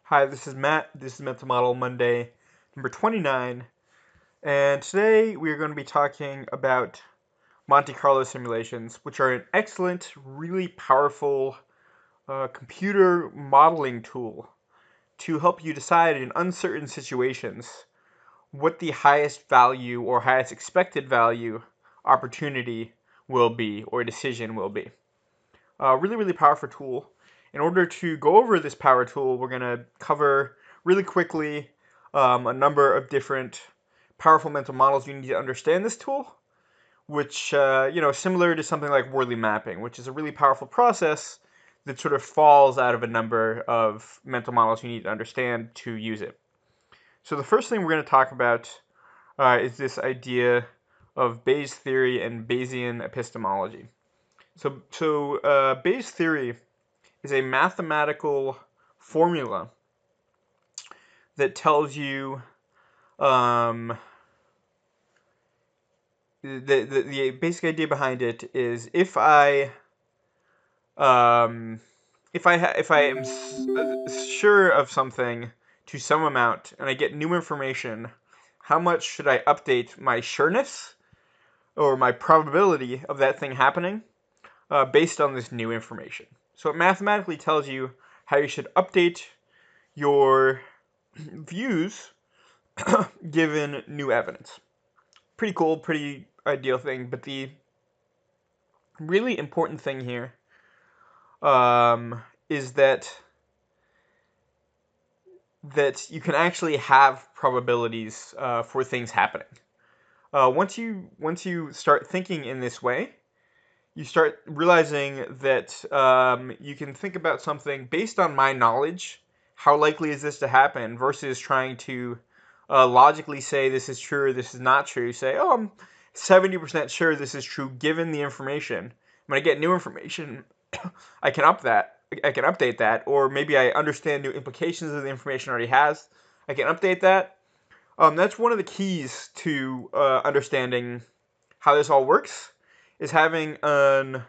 Hi, this is Matt. This is Mental Model Monday number 29, and today we are going to be talking about Monte Carlo simulations, which are an excellent, really powerful computer modeling tool to help you decide in uncertain situations what the highest value or highest expected value opportunity will be or decision will be. Really, really powerful tool. In order to go over this power tool, we're going to cover really quickly a number of different powerful mental models you need to understand this tool, which, similar to something like Worley mapping, which is a really powerful process that sort of falls out of a number of mental models you need to understand to use it. So the first thing we're going to talk about is this idea of Bayes theory and Bayesian epistemology. So Bayes theory is a mathematical formula that tells you the basic idea behind it is if I am sure of something to some amount and I get new information, how much should I update my sureness or my probability of that thing happening based on this new information? So it mathematically tells you how you should update your views given new evidence. Pretty cool, pretty ideal thing, but the really important thing here is that you can actually have probabilities for things happening. Once you start thinking in this way, you start realizing that you can think about something based on my knowledge. How likely is this to happen? Versus trying to logically say this is true or this is not true. Say, oh, I'm 70% sure this is true given the information. When I get new information, I can update that, or maybe I understand new implications of the information already has. I can update that. That's one of the keys to understanding how this all works, is having an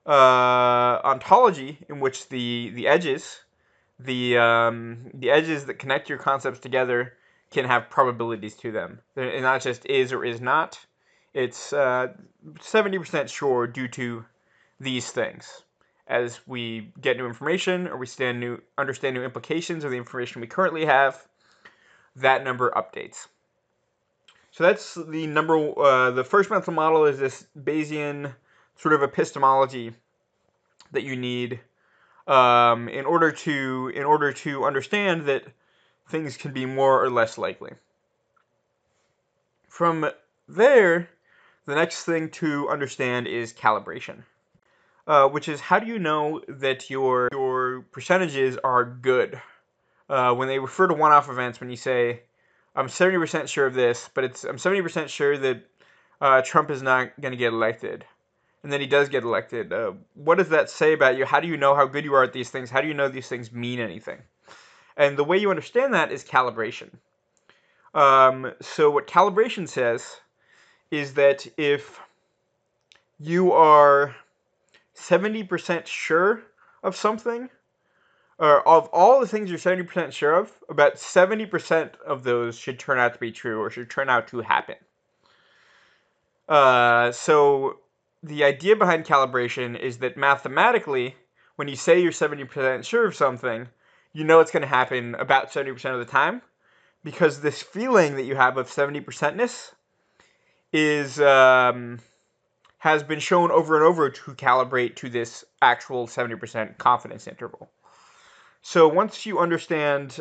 ontology in which the edges that connect your concepts together can have probabilities to them. It's not just is or is not. It's 70% sure due to these things. As we get new information or we understand new implications of the information we currently have, that number updates. So that's the first mental model is this Bayesian sort of epistemology that you need in order to understand that things can be more or less likely. From there, the next thing to understand is calibration, which is how do you know that your percentages are good? When they refer to one-off events, when you say, I'm 70% sure of this, but I'm 70% sure that Trump is not going to get elected, and then he does get elected. What does that say about you? How do you know how good you are at these things? How do you know these things mean anything? And the way you understand that is calibration. So what calibration says is that if you are 70% sure of something, or of all the things you're 70% sure of, about 70% of those should turn out to be true or should turn out to happen. So the idea behind calibration is that mathematically, when you say you're 70% sure of something, you know it's going to happen about 70% of the time, because this feeling that you have of 70%ness is has been shown over and over to calibrate to this actual 70% confidence interval. So once you understand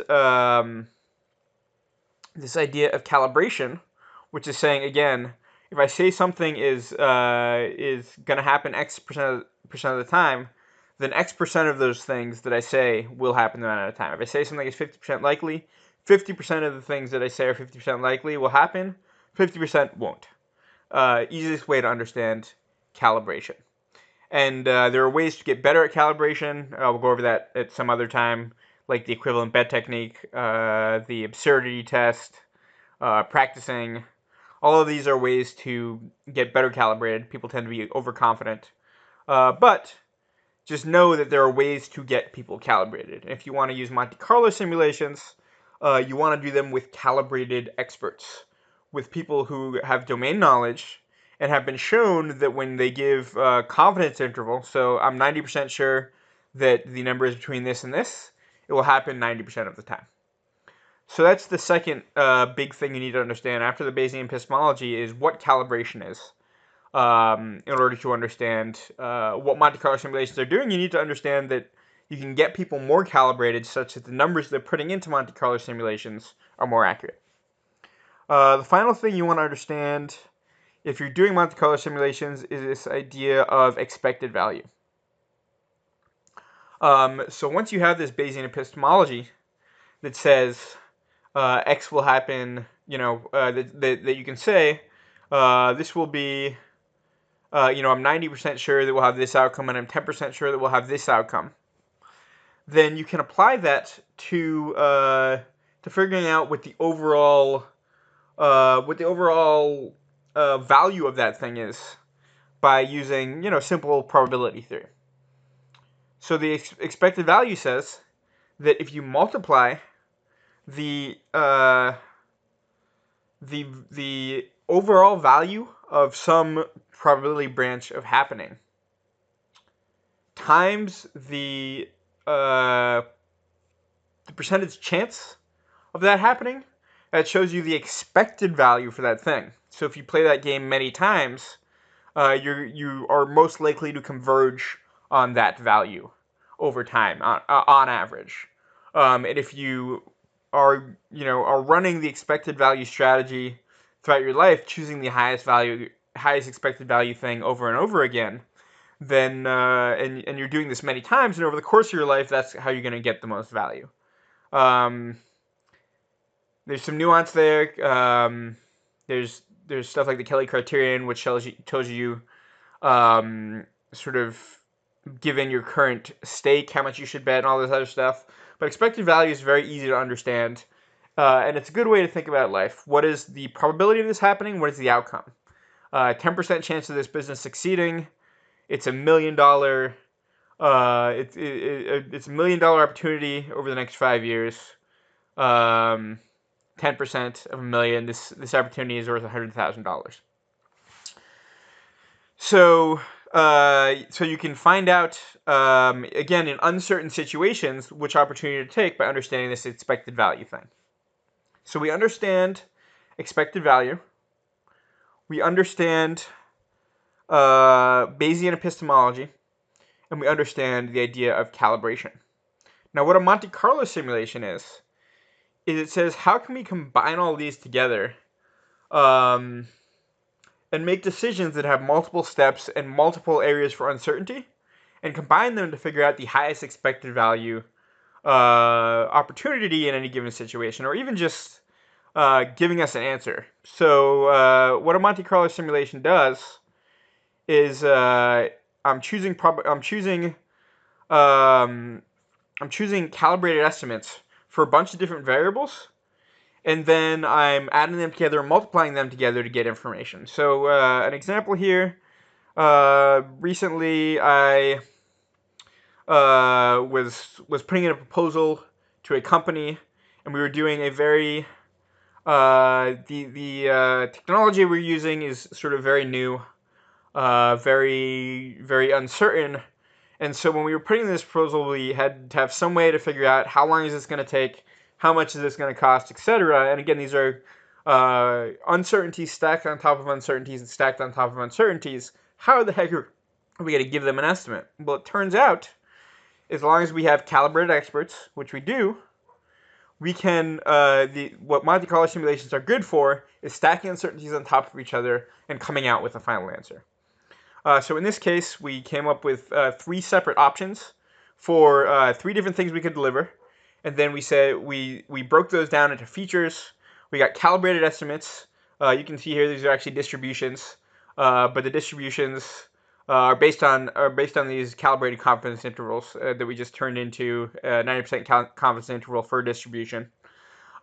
this idea of calibration, which is saying, again, if I say something is going to happen X percent of the time, then X percent of those things that I say will happen the amount of time. If I say something is 50% likely, 50% of the things that I say are 50% likely will happen, 50% won't. Easiest way to understand calibration. And there are ways to get better at calibration. We'll go over that at some other time, like the equivalent bet technique, the absurdity test, practicing. All of these are ways to get better calibrated. People tend to be overconfident. But just know that there are ways to get people calibrated. If you want to use Monte Carlo simulations, you want to do them with calibrated experts, with people who have domain knowledge and have been shown that when they give confidence interval, so I'm 90% sure that the number is between this and this, it will happen 90% of the time. So that's the second big thing you need to understand after the Bayesian epistemology is what calibration is. In order to understand what Monte Carlo simulations are doing, you need to understand that you can get people more calibrated such that the numbers they're putting into Monte Carlo simulations are more accurate. The final thing you want to understand if you're doing Monte Carlo simulations is this idea of expected value. So once you have this Bayesian epistemology that says X will happen, that you can say this will be, I'm 90% sure that we'll have this outcome, and I'm 10% sure that we'll have this outcome. Then you can apply that to figuring out what the overall value of that thing is by using simple probability theory. So the expected value says that if you multiply the overall value of some probability branch of happening times the percentage chance of that happening, that shows you the expected value for that thing. So if you play that game many times, you are most likely to converge on that value over time, on average. And if you are running the expected value strategy throughout your life, choosing the highest expected value thing over and over again, then and you're doing this many times, and over the course of your life, that's how you're going to get the most value. There's some nuance there. There's stuff like the Kelly criterion, which tells you sort of given your current stake how much you should bet and all this other stuff. But expected value is very easy to understand, and it's a good way to think about life. What is the probability of this happening? What is the outcome? 10% chance of this business succeeding. It's $1 million. It's $1 million opportunity over the next 5 years. 10% of $1 million. This opportunity is worth $100,000. So you can find out again in uncertain situations which opportunity to take by understanding this expected value thing. So we understand expected value. We understand Bayesian epistemology, and we understand the idea of calibration. Now, what a Monte Carlo simulation is it says, how can we combine all these together and make decisions that have multiple steps and multiple areas for uncertainty, and combine them to figure out the highest expected value opportunity in any given situation, or even just giving us an answer. So what a Monte Carlo simulation does is I'm choosing calibrated estimates for a bunch of different variables, and then I'm adding them together and multiplying them together to get information. So an example here, recently I was putting in a proposal to a company, and we were doing a very the technology we're using is sort of very new, very, very uncertain. And so when we were putting this proposal, we had to have some way to figure out how long is this going to take, how much is this going to cost, etc. And again, these are uncertainties stacked on top of uncertainties and stacked on top of uncertainties. How the heck are we going to give them an estimate? Well, it turns out, as long as we have calibrated experts, which we do, we can, what Monte Carlo simulations are good for is stacking uncertainties on top of each other and coming out with a final answer. So in this case, we came up with 3 separate options for 3 different things we could deliver. And then we said we broke those down into features. We got calibrated estimates. You can see here these are actually distributions, but the distributions are based on these calibrated confidence intervals that we just turned into a 90% confidence interval for a distribution.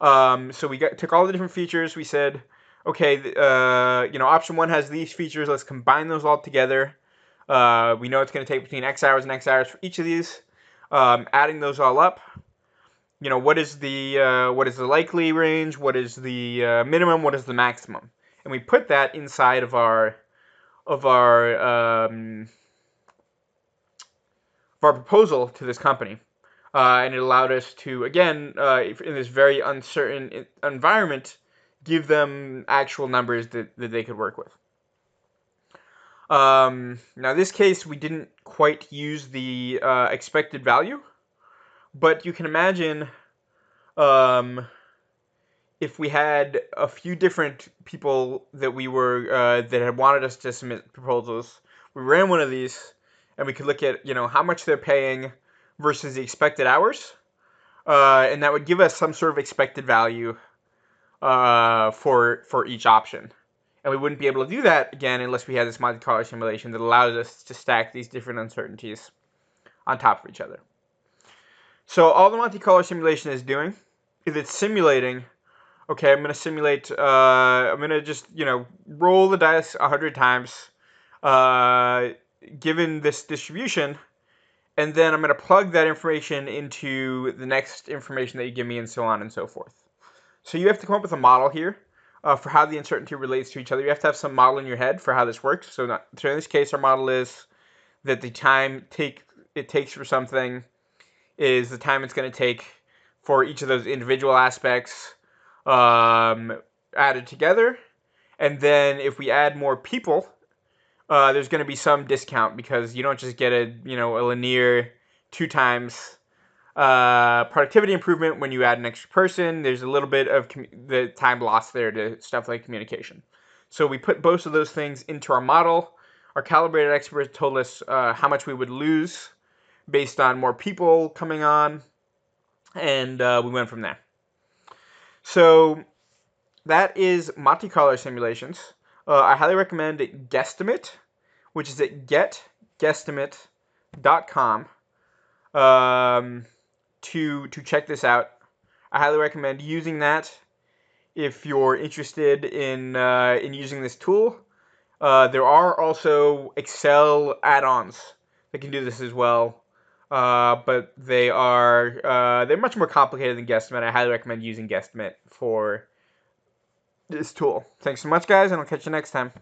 So we took all the different features. We said, okay, option 1 has these features. Let's combine those all together We know it's going to take between X hours and X hours for each of these. Adding those all up, what is the likely range? What is the minimum? What is the maximum? And we put that inside of our proposal to this company, and it allowed us to, again, in this very uncertain environment, give them actual numbers that they could work with. Now, in this case, we didn't quite use the expected value, but you can imagine if we had a few different people that that had wanted us to submit proposals. We ran one of these, and we could look at how much they're paying versus the expected hours, and that would give us some sort of expected value for each option. And we wouldn't be able to do that, again, unless we had this Monte Carlo simulation that allows us to stack these different uncertainties on top of each other. So all the Monte Carlo simulation is doing is it's simulating, okay, I'm going to simulate, I'm going to just, roll the dice 100 times, given this distribution, and then I'm going to plug that information into the next information that you give me, and so on and so forth. So you have to come up with a model here. For how the uncertainty relates to each other. You have to have some model in your head for how this works. So in this case, our model is that the time it takes for something is the time it's going to take for each of those individual aspects added together. And then if we add more people, there's going to be some discount, because you don't just get a linear 2 times productivity improvement when you add an extra person. There's a little bit of the time lost there to stuff like communication. So we put both of those things into our model. Our calibrated experts told us how much we would lose based on more people coming on, and we went from there. So that is Monte Carlo simulations. I highly recommend Guesstimate, which is at getguesstimate.com. To check this out. I highly recommend using that if you're interested in using this tool. There are also Excel add-ons that can do this as well, but they're much more complicated than Guesstimate. I highly recommend using Guesstimate for this tool. Thanks so much, guys, and I'll catch you next time.